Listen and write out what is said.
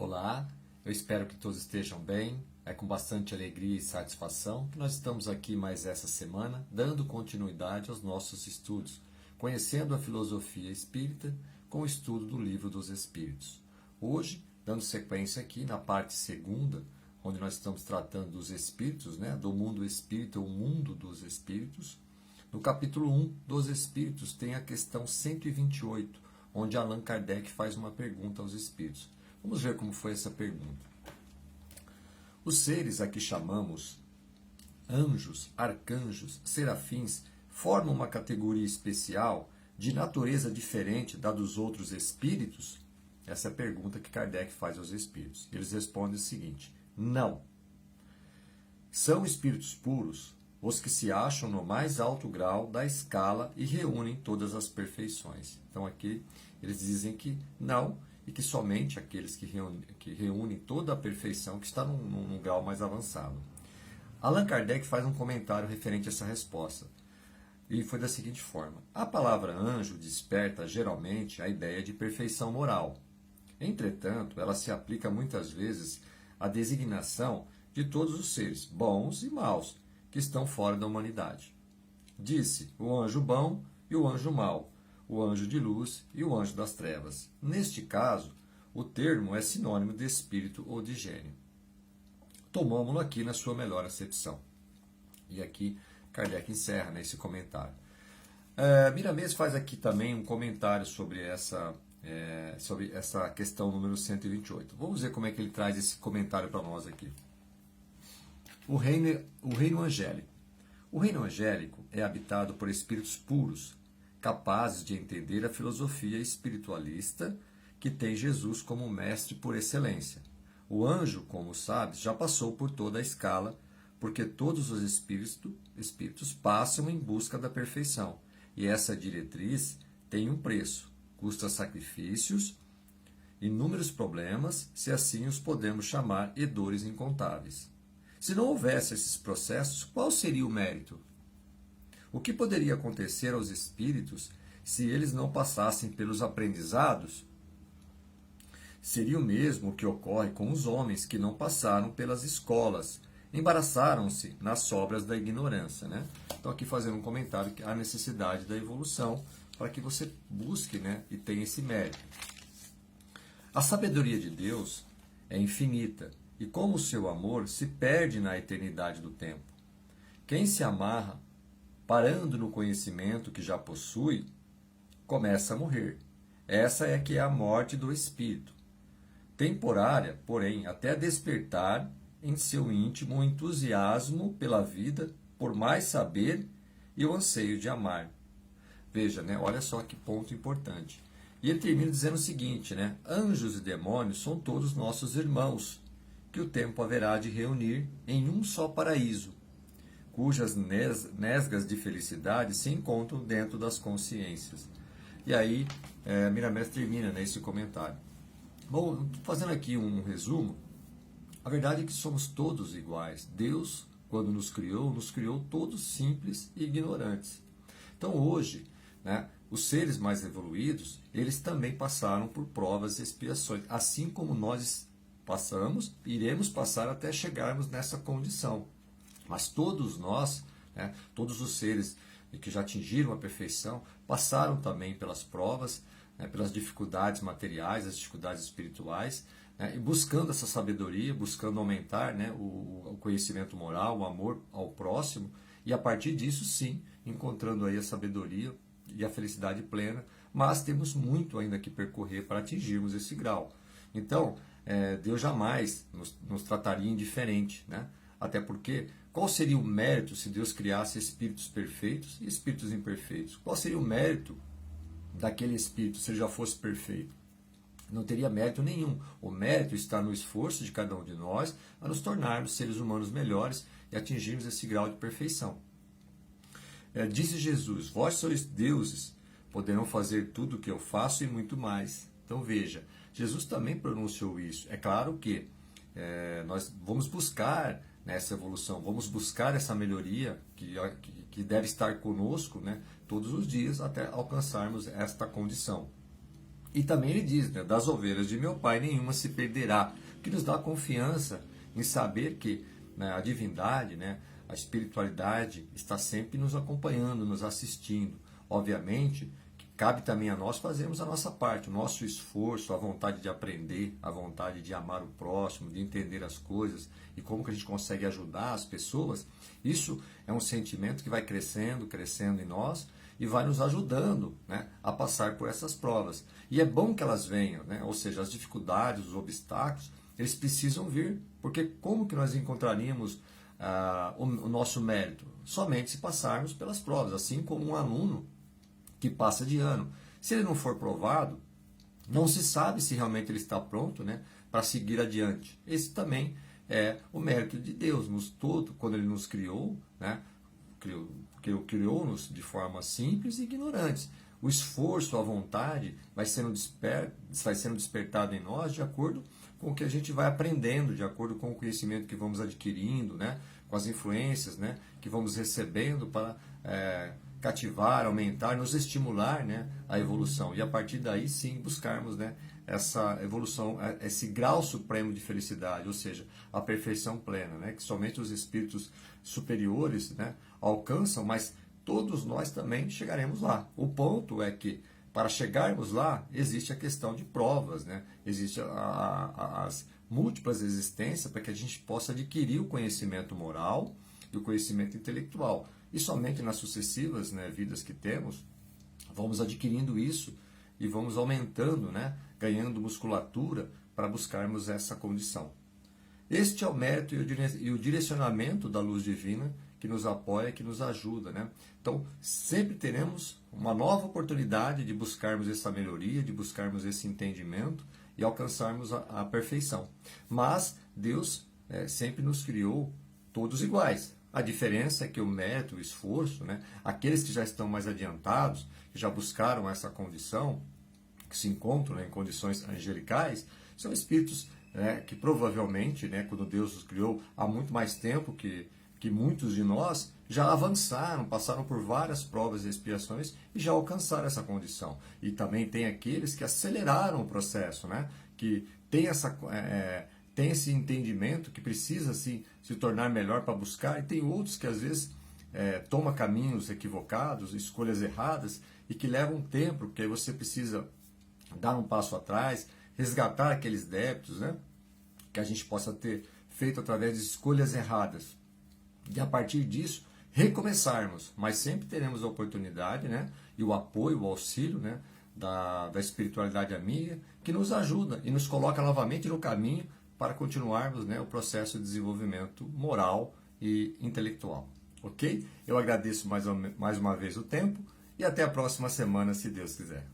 Olá, eu espero que todos estejam bem. É com bastante alegria e satisfação que nós estamos aqui mais essa semana, dando continuidade aos nossos estudos, conhecendo a filosofia espírita com o estudo do Livro dos Espíritos. Hoje, dando sequência aqui na parte segunda, onde nós estamos tratando dos espíritos, do mundo espírita, o mundo dos espíritos. No capítulo 1 dos Espíritos tem a questão 128, onde Allan Kardec faz uma pergunta aos espíritos. Vamos ver como foi essa pergunta. Os seres a que chamamos anjos, arcanjos, serafins, formam uma categoria especial de natureza diferente da dos outros espíritos? Essa é a pergunta que Kardec faz aos espíritos. Eles respondem o seguinte: não. São espíritos puros os que se acham no mais alto grau da escala e reúnem todas as perfeições. Então aqui eles dizem que não, e que somente aqueles que reúnem toda a perfeição, que está num grau mais avançado. Allan Kardec faz um comentário referente a essa resposta, e foi da seguinte forma: a palavra anjo desperta geralmente a ideia de perfeição moral. Entretanto, ela se aplica muitas vezes à designação de todos os seres, bons e maus, que estão fora da humanidade. Disse o anjo bom e o anjo mau, o anjo de luz e o anjo das trevas. Neste caso, o termo é sinônimo de espírito ou de gênio. Tomamos-lo aqui na sua melhor acepção. E aqui Kardec encerra esse comentário. Miramês faz aqui também um comentário sobre essa questão número 128. Vamos ver como é que ele traz esse comentário para nós aqui. O reino angélico. O reino angélico é habitado por espíritos puros, capazes de entender a filosofia espiritualista que tem Jesus como mestre por excelência. O anjo, como sabes, já passou por toda a escala, porque todos os espíritos passam em busca da perfeição. E essa diretriz tem um preço, custa sacrifícios, inúmeros problemas, se assim os podemos chamar, e dores incontáveis. Se não houvesse esses processos, qual seria o mérito? O que poderia acontecer aos espíritos se eles não passassem pelos aprendizados? Seria o mesmo que ocorre com os homens que não passaram pelas escolas, embaraçaram-se nas sobras da ignorância. Então aqui fazendo um comentário que há necessidade da evolução para que você busque e tenha esse mérito. A sabedoria de Deus é infinita e, como o seu amor, se perde na eternidade do tempo. Quem se amarra parando no conhecimento que já possui, começa a morrer. Essa é que é a morte do espírito. Temporária, porém, até despertar em seu íntimo o entusiasmo pela vida, por mais saber e o anseio de amar. Veja, olha só que ponto importante. E ele termina dizendo o seguinte, anjos e demônios são todos nossos irmãos, que o tempo haverá de reunir em um só paraíso, cujas nesgas de felicidade se encontram dentro das consciências. E aí, Miramês termina esse comentário. Bom, fazendo aqui um resumo, a verdade é que somos todos iguais. Deus, quando nos criou todos simples e ignorantes. Então hoje, os seres mais evoluídos, eles também passaram por provas e expiações, assim como nós passamos, iremos passar até chegarmos nessa condição. Mas todos nós, todos os seres que já atingiram a perfeição, passaram também pelas provas, pelas dificuldades materiais, as dificuldades espirituais, e buscando essa sabedoria, buscando aumentar o conhecimento moral, o amor ao próximo, e a partir disso, sim, encontrando aí a sabedoria e a felicidade plena, mas temos muito ainda que percorrer para atingirmos esse grau. Então, Deus jamais nos trataria indiferente, Até porque, qual seria o mérito se Deus criasse espíritos perfeitos e espíritos imperfeitos? Qual seria o mérito daquele espírito se ele já fosse perfeito? Não teria mérito nenhum. O mérito está no esforço de cada um de nós a nos tornarmos seres humanos melhores e atingirmos esse grau de perfeição. Disse Jesus: vós sois deuses, poderão fazer tudo o que eu faço e muito mais. Então veja, Jesus também pronunciou isso. É claro que nós vamos buscar essa evolução, vamos buscar essa melhoria que deve estar conosco todos os dias até alcançarmos esta condição. E também ele diz, né, das ovelhas de meu pai nenhuma se perderá, que nos dá confiança em saber que, né, a divindade, né, a espiritualidade está sempre nos acompanhando, nos assistindo. Obviamente, que cabe também a nós fazermos a nossa parte, o nosso esforço, a vontade de aprender, a vontade de amar o próximo, de entender as coisas e como que a gente consegue ajudar as pessoas. Isso é um sentimento que vai crescendo, crescendo em nós, e vai nos ajudando, né, a passar por essas provas. E é bom que elas venham, né? Ou seja, as dificuldades, os obstáculos, eles precisam vir, porque como que nós encontraríamos o nosso mérito? Somente se passarmos pelas provas, assim como um aluno que passa de ano. Se ele não for provado, não se sabe se realmente ele está pronto, né, para seguir adiante. Esse também é o mérito de Deus, quando ele nos criou, né, criou-nos de forma simples e ignorantes. O esforço, a vontade vai sendo despertado em nós de acordo com o que a gente vai aprendendo, de acordo com o conhecimento que vamos adquirindo, né, com as influências, né, que vamos recebendo para cativar, aumentar, nos estimular, né, a evolução. E a partir daí sim buscarmos, né, essa evolução, esse grau supremo de felicidade, ou seja, a perfeição plena, né, que somente os espíritos superiores, né, alcançam, mas todos nós também chegaremos lá. O ponto é que, para chegarmos lá, existe a questão de provas, né? Existe as múltiplas existências para que a gente possa adquirir o conhecimento moral e o conhecimento intelectual. E somente nas sucessivas, né, vidas que temos, vamos adquirindo isso e vamos aumentando, né, ganhando musculatura para buscarmos essa condição. Este é o mérito e o direcionamento da luz divina que nos apoia, que nos ajuda, né? Então, sempre teremos uma nova oportunidade de buscarmos essa melhoria, de buscarmos esse entendimento e alcançarmos a perfeição. Mas Deus sempre nos criou todos iguais. A diferença é que o mérito, o esforço, né, aqueles que já estão mais adiantados, que já buscaram essa condição, que se encontram, né, em condições angelicais, são espíritos, né, que provavelmente, né, quando Deus os criou há muito mais tempo que muitos de nós, já avançaram, passaram por várias provas e expiações e já alcançaram essa condição. E também tem aqueles que aceleraram o processo, né, que tem esse entendimento que precisa se tornar melhor para buscar, e tem outros que às vezes tomam caminhos equivocados, escolhas erradas, e que levam tempo, porque aí você precisa dar um passo atrás, resgatar aqueles débitos, né, que a gente possa ter feito através de escolhas erradas. E a partir disso, recomeçarmos. Mas sempre teremos a oportunidade, né, e o apoio, o auxílio, né, da espiritualidade amiga, que nos ajuda e nos coloca novamente no caminho para continuarmos, né, o processo de desenvolvimento moral e intelectual. Ok? Eu agradeço mais uma vez o tempo e até a próxima semana, se Deus quiser.